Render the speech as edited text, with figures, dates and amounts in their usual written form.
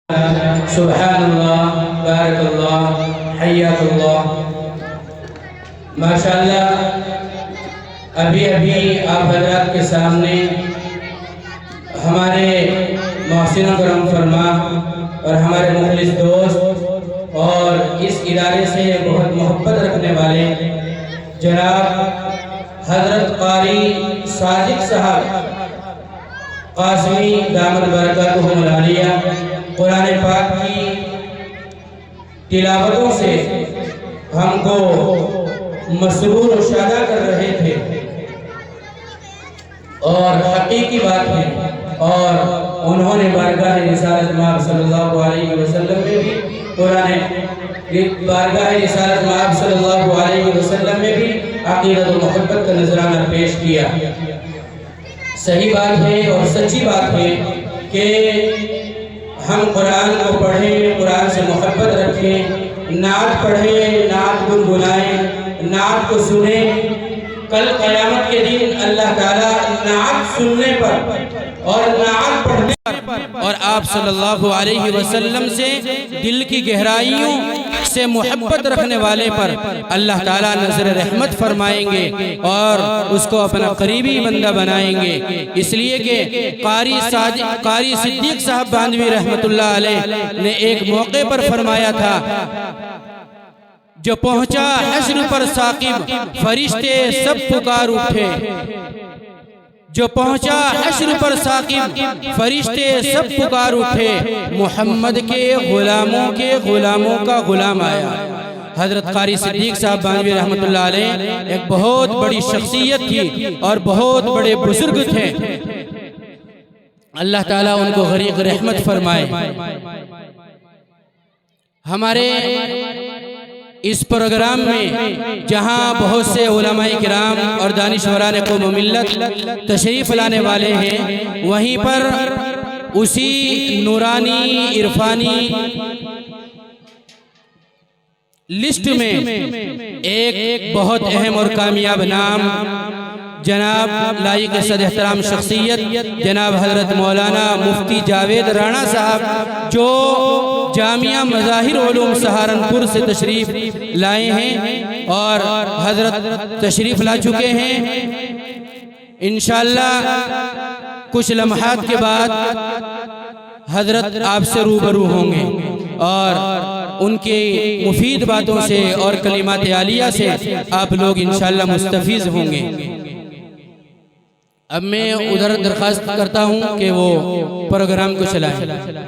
सुभानअल्लाह, बारकल्लाह, हय्याकुल्लाह। माशाअल्लाह, अभी अभी आप हज़रात के सामने हमारे मोहसिन करम फरमा और हमारे मुखलिस दोस्त और इस इदारे से बहुत मोहब्बत रखने वाले जनाब हज़रत क़ारी साजिद साहब क़ासिमी दामद बरकातुहुल आलिया कुरान पाक की तिलावतों से हमको मसरूर और शादा कर रहे थे और हकीकी बात है। और उन्होंने बारगाह रिसालत माब सल्लल्लाहु अलैहि वसल्लम में भी बारगाह रिसालत माब सल्लल्लाहु अलैहि वसल्लम में भी अक़ीदत और मोहब्बत का नजराना पेश किया। सही बात है और सच्ची बात है कि हम कुरान को पढ़ें, कुरान से मोहब्बत रखें, नात पढ़ें, नात गुनगुनाएं, नात को सुने। कल क़यामत के दिन अल्लाह ताला नात सुनने पर और नात पढ़ने पर और आप सल्लल्लाहु अलैहि वसल्लम से दिल की गहराइयों से मोहब्बत रखने वाले पर अल्लाह ताला नज़र रहमत फरमाएंगे और उसको अपना करीबी बंदा बनाएंगे। इसलिए कि क़ारी सिद्दीक़ साहब बांधवी रहमतुल्लाह अलैह ने एक मौके पर फरमाया था, जो पहुंचा हश्र पर साकिब फरिश्ते सब पुकार उठे। जो पहुंचा हश्र पर साकिब फरिश्ते सब पुकार उठे, मोहम्मद के गुलामों का गुलाम आया। हजरत क़ारी सिद्दीक़ साहब बानवी रहमतुल्लाह अलैह एक बहुत बड़ी शख्सियत थी और बहुत बड़े बुजुर्ग थे। अल्लाह ताला उनको गरीक़ रहमत फरमाए। हमारे इस प्रोग्राम में जहां बहुत से उलमाए किराम और दानिशवरान क़ौम मिल्लत तशरीफ़ लाने वाले हैं, वहीं पर उसी नूरानी इरफानी लिस्ट में एक बहुत अहम और कामयाब नाम जनाब लाइक सद एहतराम शख्सियत जनाब हज़रत मौलाना मुफ्ती जावेद राणा साहब, जो जामिया मज़ाहिर उलूम सहारनपुर से तशरीफ़ लाए हैं और हज़रत तशरीफ़ ला चुके हैं। इंशाअल्लाह कुछ लम्हात के बाद हज़रत आपसे रूबरू होंगे और उनके मुफीद बातों से और कलिमात आलिया से आप लोग इंशाअल्लाह मुस्तफ़ीज़ होंगे। अब मैं उधर दरख्वास्त करता हूँ कि वो प्रोग्राम को चलाएं।